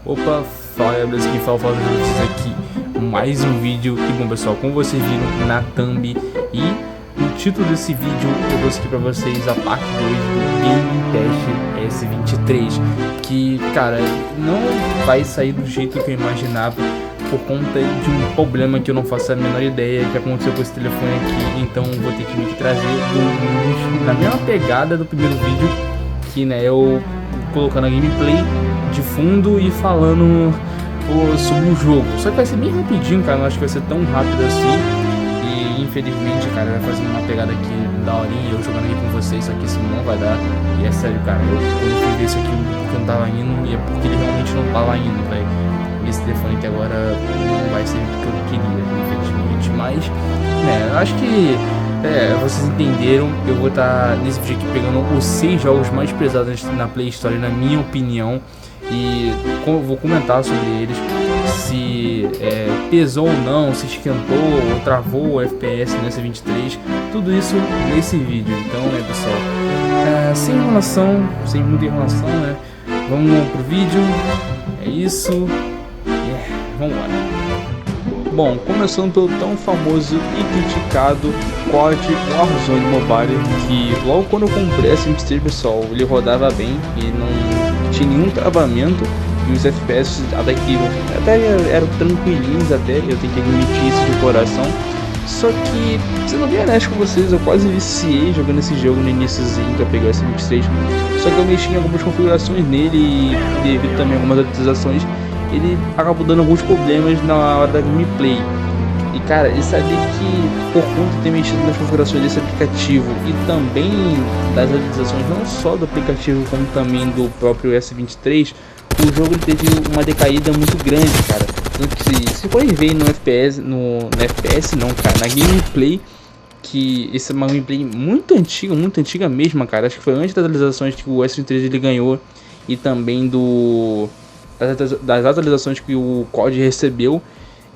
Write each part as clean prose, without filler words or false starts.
Opa, fala beleza, quem fala pra vocês aqui mais um vídeo. E bom pessoal, como vocês viram na thumb e no título desse vídeo, eu trouxe aqui pra vocês a parte 2 do Game Test S23, que cara, não vai sair do jeito que eu imaginava por conta de um problema que eu não faço a menor ideia que aconteceu com esse telefone aqui. Então vou ter que me trazer na mesma pegada do primeiro vídeo, que né, eu colocando a gameplay de fundo e falando sobre o jogo. Só que vai ser bem rapidinho, cara, não acho que vai ser tão rápido assim. E infelizmente, cara, vai fazer uma pegada aqui da horinha, eu jogando aqui com vocês, só que isso não vai dar. E é sério, cara, quando eu fui ver isso aqui, porque não tava indo, e é porque ele realmente não tava indo, velho. Esse telefone aqui agora não vai ser o que eu queria, infelizmente. Mas, né, eu acho que vocês entenderam. Eu vou estar nesse vídeo aqui pegando os 6 jogos mais pesados na Play Store, na minha opinião. E vou comentar sobre eles, se pesou ou não, se esquentou ou travou o FPS nesse 23, tudo isso nesse vídeo. Então, né, pessoal, sem enrolação, sem muita enrolação, né, vamos pro vídeo. É isso, vamos embora. Bom, começando pelo tão famoso e criticado COD Warzone Mobile, que logo quando eu comprei esse 23, pessoal, ele rodava bem e não tinha nenhum travamento, e os FPS até eram tranquilinhos, até, eu tenho que admitir isso de coração. Só que, sendo bem honesto com vocês, eu quase viciei jogando esse jogo no iniciozinho que eu peguei esse 23, só que eu mexi em algumas configurações nele e devido também a algumas atualizações, ele acabou dando alguns problemas na hora da gameplay. E cara, ele sabia que por conta de ter mexido nas configurações desse aplicativo e também das atualizações não só do aplicativo como também do próprio S23, o jogo teve uma decaída muito grande, cara. Tanto que se for ver no FPS, no FPS não, cara, na gameplay, que essa é uma gameplay muito antiga mesmo, cara. Acho que foi antes das atualizações que o S23 ele ganhou e também das atualizações que o COD recebeu.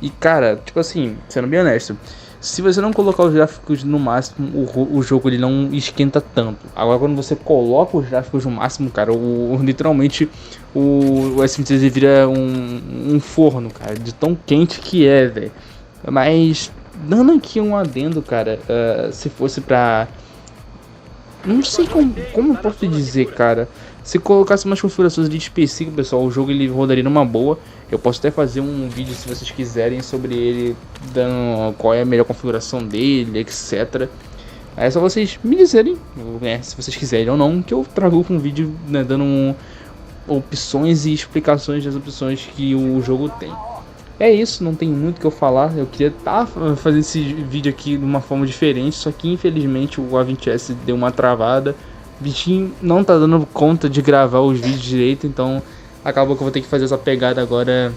E cara, tipo assim, sendo bem honesto, se você não colocar os gráficos no máximo, o jogo ele não esquenta tanto. Agora quando você coloca os gráficos no máximo, cara, literalmente o S23 vira um forno, cara, de tão quente que é, velho. Mas dando aqui um adendo, cara, se fosse pra... não sei como eu posso dizer, cara. Se colocasse umas configurações ali específicas, pessoal, o jogo ele rodaria numa boa. Eu posso até fazer um vídeo, se vocês quiserem, sobre ele, dando qual é a melhor configuração dele, etc. É só vocês me dizerem, né, se vocês quiserem ou não, que eu trago um vídeo, né, dando opções e explicações das opções que o jogo tem. É isso, não tem muito o que eu falar. Eu queria fazer esse vídeo aqui de uma forma diferente, só que infelizmente o A20S deu uma travada. O bichinho não tá dando conta de gravar os vídeos direito, então acabou que eu vou ter que fazer essa pegada agora,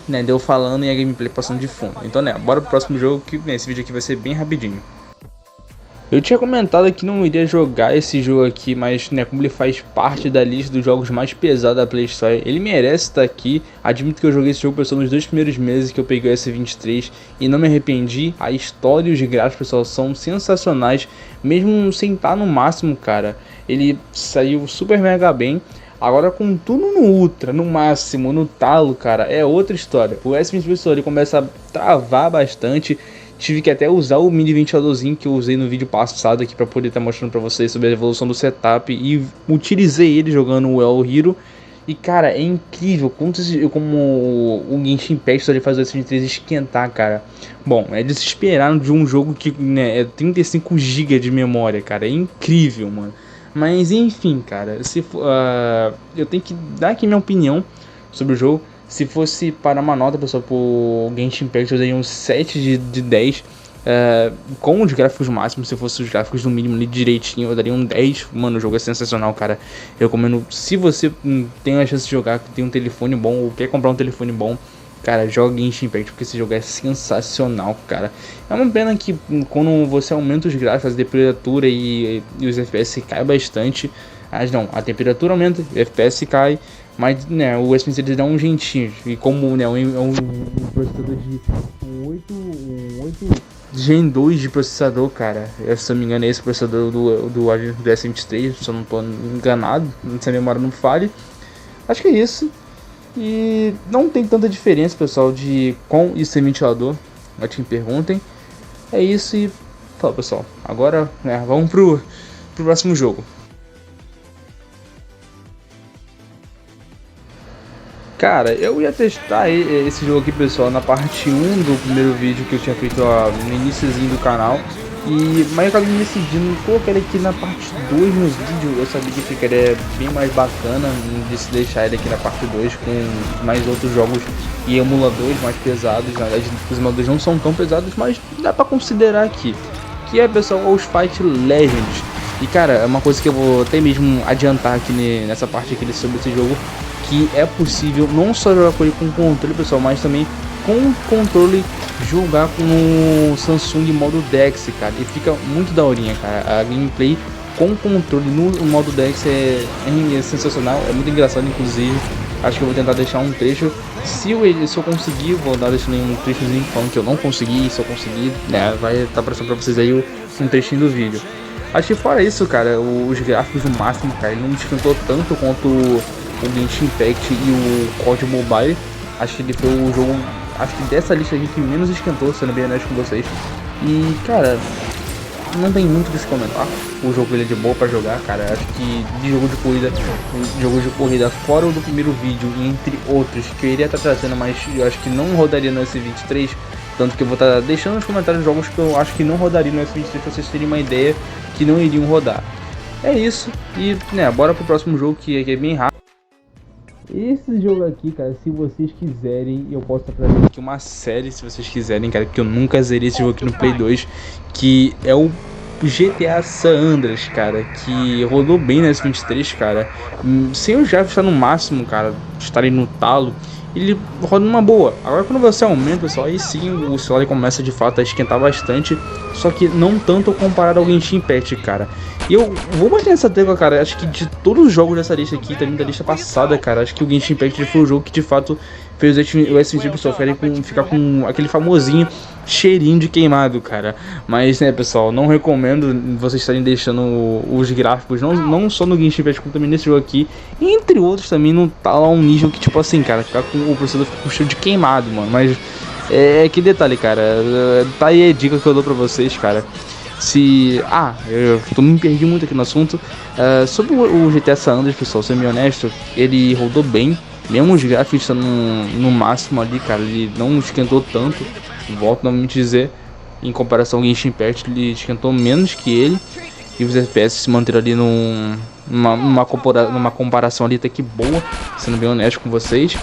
né, deu falando e a gameplay passando de fundo. Então, né, bora pro próximo jogo, que esse vídeo aqui vai ser bem rapidinho. Eu tinha comentado que não iria jogar esse jogo aqui, mas né, como ele faz parte da lista dos jogos mais pesados da Play Store, ele merece estar aqui. Admito que eu joguei esse jogo, pessoal, nos 2 primeiros meses que eu peguei o S23 e não me arrependi. A história e os gráficos, pessoal, são sensacionais, mesmo sem estar no máximo, cara. Ele saiu super mega bem. Agora com tudo no ultra, no máximo, no talo, cara, é outra história. O S23, pessoal, ele começa a travar bastante. Tive que até usar o mini ventiladorzinho que eu usei no vídeo passado aqui para poder estar mostrando para vocês sobre a evolução do setup, e utilizei ele jogando o El Hero. E cara, é incrível como o Genshin Impact ele faz o S23 esquentar, cara. Bom, é de se esperar de um jogo que, né, é 35 GB de memória, cara, é incrível, mano. Mas enfim, cara, eu tenho que dar aqui minha opinião sobre o jogo. Se fosse para uma nota, pessoal, pro Genshin Impact eu daria um 7 de 10. Com os gráficos máximos, se fosse os gráficos no mínimo ali direitinho, eu daria um 10. Mano, o jogo é sensacional, cara. Eu recomendo, se você tem a chance de jogar, tem um telefone bom ou quer comprar um telefone bom, cara, joga Genshin Impact, porque esse jogo é sensacional, cara. É uma pena que quando você aumenta os gráficos, a temperatura e os FPS cai bastante. Mas não, a temperatura aumenta, o FPS cai, mas né, o S23 dá um jeitinho. E como né, é um processador de 8 Gen 2 de processador, cara. Se eu não me engano é esse processador do S23, se eu não estou enganado, se a memória não falhe. Acho que é isso. E não tem tanta diferença, pessoal, de com e sem ventilador. Mas que me perguntem. É isso e... Fala, pessoal. Agora, vamos pro próximo jogo. Cara, eu ia testar esse jogo aqui, pessoal, na parte 1 do primeiro vídeo que eu tinha feito no iniciozinho do canal. Mas eu acabei me decidindo colocar ele aqui na parte 2 no vídeo. Eu sabia que ficaria bem mais bacana de se deixar ele aqui na parte 2 com mais outros jogos e emuladores mais pesados. Na verdade, os emuladores não são tão pesados, mas dá pra considerar aqui. Que é, pessoal, os Fight Legends. E cara, é uma coisa que eu vou até mesmo adiantar aqui nessa parte aqui sobre esse jogo, que é possível não só jogar com ele com controle, pessoal, mas também com controle jogar com o Samsung modo DeX, cara, e fica muito daorinha, cara. A gameplay com controle no modo DeX é sensacional, é muito engraçado, inclusive. Acho que eu vou tentar deixar um trecho, se eu conseguir, vou dar deixando um trechozinho falando que eu não consegui, se eu conseguir, vai estar aparecendo pra vocês aí um trechinho do vídeo. Acho que fora isso, cara, os gráficos no máximo, cara, ele não esquentou tanto quanto o Genshin Impact e o COD Mobile. Acho que ele foi o jogo, acho que dessa lista aqui que menos esquentou, sendo bem honesto com vocês. E, cara, não tem muito o que se comentar. O jogo ele é de boa pra jogar, cara. Acho que de jogo de corrida fora o do primeiro vídeo, entre outros, que eu iria estar trazendo, mas eu acho que não rodaria no S23. Tanto que eu vou estar deixando nos comentários jogos que eu acho que não rodaria no S23 pra vocês terem uma ideia que não iriam rodar. É isso. E, bora pro próximo jogo que é bem rápido. Esse jogo aqui, cara, se vocês quiserem, eu posso trazer aqui uma série, se vocês quiserem, cara, que eu nunca zerei esse jogo aqui no Play 2, que é o GTA San Andreas, cara, que rodou bem na S23, cara, sem os gráficos estar no máximo, cara, estarem no talo, ele roda numa boa. Agora quando você aumenta, pessoal, aí sim o celular começa de fato a esquentar bastante, só que não tanto comparado ao Genshin Impact, cara. E eu vou bater nessa tecla, cara, acho que de todos os jogos dessa lista aqui, também da lista passada, cara, acho que o Genshin Impact foi o jogo que de fato fez o S23 pessoal ficar com aquele famosinho cheirinho de queimado, cara. Mas, pessoal, não recomendo vocês estarem deixando os gráficos, não só no Genshin Impact, como também nesse jogo aqui, entre outros também, não tá lá um nível que, tipo assim, cara, o processador fica com cheiro de queimado, mano. Mas, que detalhe, cara, tá aí a dica que eu dou pra vocês, cara. Eu me perdi muito aqui no assunto. Sobre o GTA San Andreas, pessoal, sendo bem honesto, ele rodou bem. Mesmo os gráficos estando no máximo ali, cara, ele não esquentou tanto. Volto novamente a dizer, em comparação ao Genshin Impact, ele esquentou menos que ele. E os FPS se manteram ali numa comparação ali até que boa, sendo bem honesto com vocês.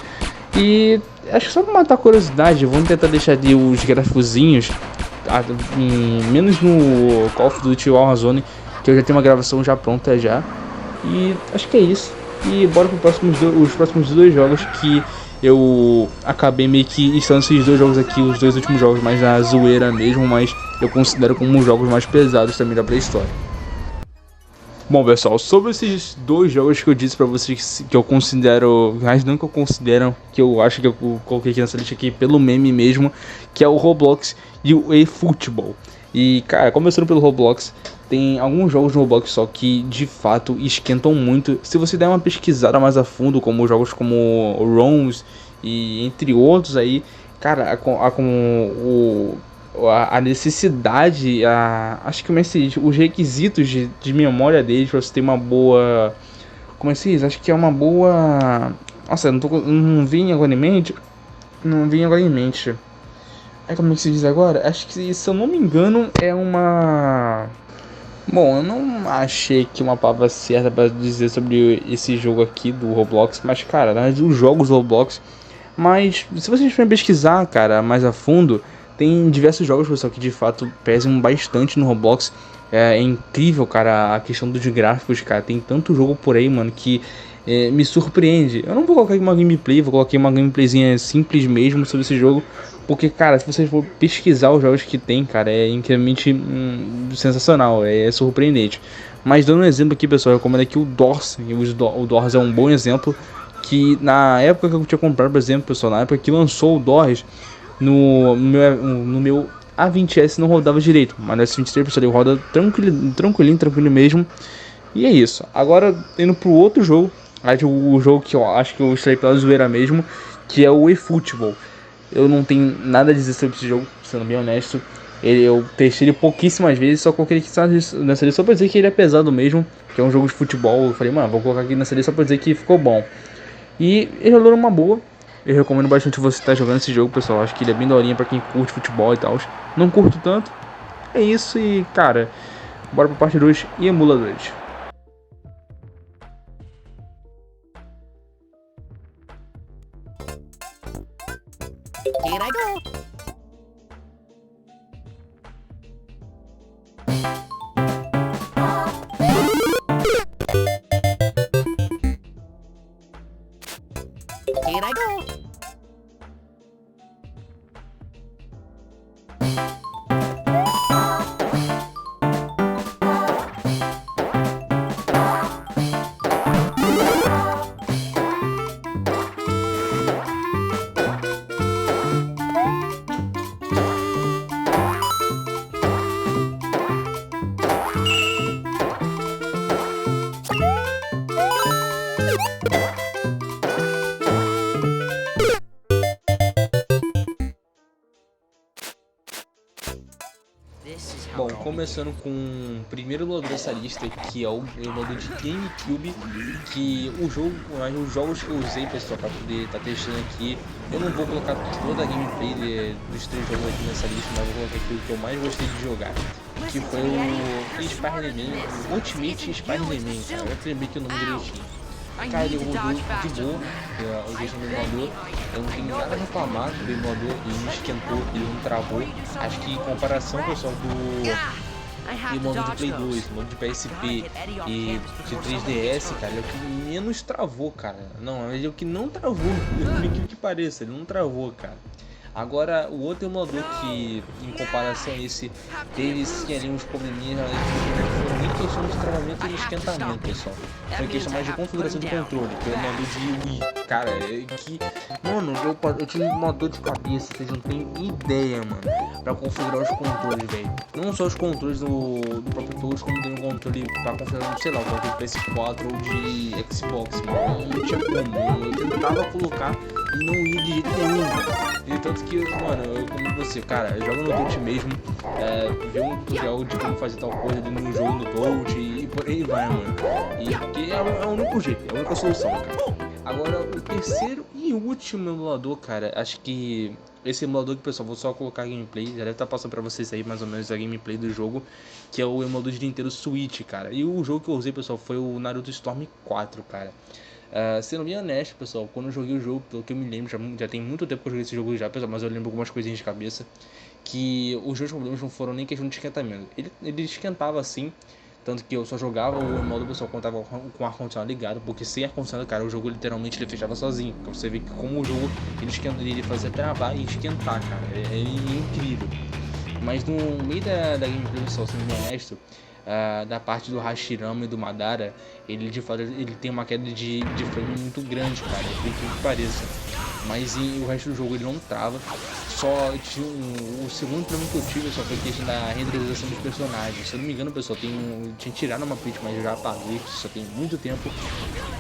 E acho que só pra matar a curiosidade, vamos tentar deixar ali os gráficozinhos menos no Call of Duty Warzone, que eu já tenho uma gravação já pronta já. E acho que é isso. E bora pro os próximos dois jogos, que eu acabei meio que estando esses dois jogos aqui, os dois últimos jogos mais na zoeira mesmo, mas eu considero como os jogos mais pesados também da Play Store. Bom, pessoal, sobre esses dois jogos que eu disse pra vocês que eu considero, mas não que eu considero, que eu acho que eu coloquei aqui nessa lista aqui pelo meme mesmo, que é o Roblox e o eFootball. E, cara, começando pelo Roblox, tem alguns jogos no Roblox só que de fato esquentam muito. Se você der uma pesquisada mais a fundo, como jogos como ROMs e entre outros aí, cara, a necessidade, acho que os requisitos de memória deles pra você ter uma boa, como é que se diz? Acho que é uma boa, nossa, não vim agora em mente, como é que se diz agora? Acho que, se eu não me engano, é uma, bom, eu não achei que uma palavra certa pra dizer sobre esse jogo aqui do Roblox, mas, cara, os jogos do Roblox, mas se vocês forem pesquisar, cara, mais a fundo, tem diversos jogos, pessoal, que de fato pesam bastante no Roblox. É incrível, cara, a questão dos gráficos, cara. Tem tanto jogo por aí, mano, que me surpreende. Eu não vou colocar aqui uma gameplay, vou colocar uma gameplayzinha simples mesmo sobre esse jogo, porque, cara, se vocês for pesquisar os jogos que tem, cara, é incrivelmente sensacional, é surpreendente. Mas dando um exemplo aqui, pessoal, eu recomendo aqui o Doors. O Doors é um bom exemplo, que na época que eu tinha comprado, por exemplo, pessoal, na época que lançou o Doors, no meu A20S não rodava direito, mas no S23, pessoal, ele roda tranquilo mesmo. E é isso. Agora, indo pro outro jogo, Mas o jogo que eu acho que eu instalei pela zoeira mesmo, que é o eFootball. Eu não tenho nada a dizer sobre esse jogo, sendo bem honesto. Eu testei ele pouquíssimas vezes, só coloquei ele nessa lista só pra dizer que ele é pesado mesmo, que é um jogo de futebol. Eu falei, mano, vou colocar aqui nessa lista só pra dizer que ficou bom. E ele rolou numa boa. Eu recomendo bastante você estar jogando esse jogo, pessoal. Acho que ele é bem daorinha pra quem curte futebol e tal. Não curto tanto. É isso e, cara, bora pra parte 2 e emuladores. Here I go. Here I go. Bom, começando com o primeiro emulador dessa lista, que é o emulador de GameCube, que os jogos que eu usei, pessoal, para poder estar testando aqui, eu não vou colocar toda a gameplay dos 3 jogos aqui nessa lista, mas vou colocar aqui o que eu mais gostei de jogar, que foi o Spider-Man, Ultimate Spider-Man, cara, eu lembrei que o nome direitinho. Cara, ele rodou de boa, o jeito do emulador, eu não tenho nada a reclamar do emulador, ele não esquentou, ele não travou. Acho que em comparação, pessoal, do emulador de Play 2, emulador de PSP e de 3DS, cara, ele é o que menos travou, cara. Não, ele é o que não travou, por incrível que pareça, ele não travou, cara. Agora, o outro emulador que, em comparação a esse, teve sim ali uns probleminhas, não foi nem questão de travamento e de esquentamento, pessoal. Foi questão mais de configuração de controle, que é o emulador de Wii. Cara, mano, eu tive uma dor de cabeça, vocês não têm ideia, mano, pra configurar os controles, velho. Não só os controles do próprio Plus, como tem um controle pra configurar, sei lá, o controle de PS4 ou de Xbox, mano. Não tinha como, eu tentava colocar e não ia de jeito nenhum, mano. E tanto que, mano, eu como você, cara, joga no Touch mesmo, vê um tutorial de como fazer tal coisa ali no jogo no Touch e por aí vai, mano. E porque é o único jeito, é a única solução, cara. Agora, o terceiro e último emulador, cara, acho que esse emulador que, pessoal, vou só colocar a gameplay, já deve estar passando pra vocês aí mais ou menos a gameplay do jogo, que é o emulador de Nintendo Switch, cara. E o jogo que eu usei, pessoal, foi o Naruto Storm 4, cara. Sendo bem honesto, pessoal, quando eu joguei o jogo, pelo que eu me lembro, já tem muito tempo que eu joguei esse jogo já, pessoal, mas eu lembro algumas coisinhas de cabeça, que os dois problemas não foram nem questão de esquentamento. Ele esquentava assim, tanto que eu só jogava o modo, pessoal, quando tava com o ar-condicionado ligado, porque sem ar-condicionado, cara, o jogo literalmente ele fechava sozinho. Pra você ver que como o jogo ele fazia travar e esquentar, cara, é incrível. Mas no meio da gameplay, pessoal, sendo bem honesto, da parte do Hashirama e do Madara, ele de fato ele tem uma queda de frame muito grande, cara, por que pareça. Mas o resto do jogo ele não trava. Só tinha o segundo problema que eu tive só foi a questão da renderização dos personagens. Se eu não me engano, pessoal, tinha tirado uma print, mas eu já apaguei, só tem muito tempo.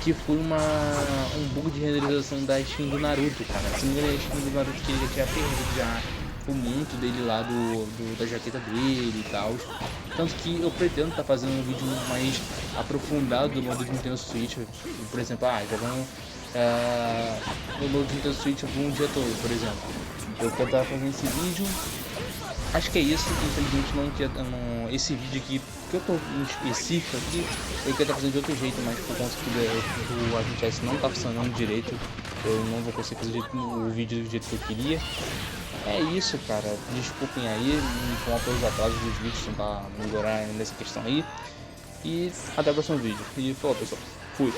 Que foi um bug de renderização da skin do Naruto, cara. Se não me engano, a skin do Naruto que ele já tinha perdido já o manto dele lá da jaqueta dele e tal. Tanto que eu pretendo estar fazendo um vídeo mais aprofundado do modo de Nintendo Switch. Por exemplo, jogando no modo de Nintendo Switch por um dia todo, por exemplo. Eu quero estar fazendo esse vídeo. Acho que é isso. Infelizmente esse vídeo aqui que eu tô em específico aqui, eu quero estar fazendo de outro jeito, mas por conta que o RTX não tá funcionando direito, eu não vou conseguir fazer o vídeo do jeito que eu queria. É isso, cara. Desculpem aí, com apelos atrasos dos vídeos, tentar melhorar nessa questão aí. E até o próximo vídeo. E falou, pessoal. Fui.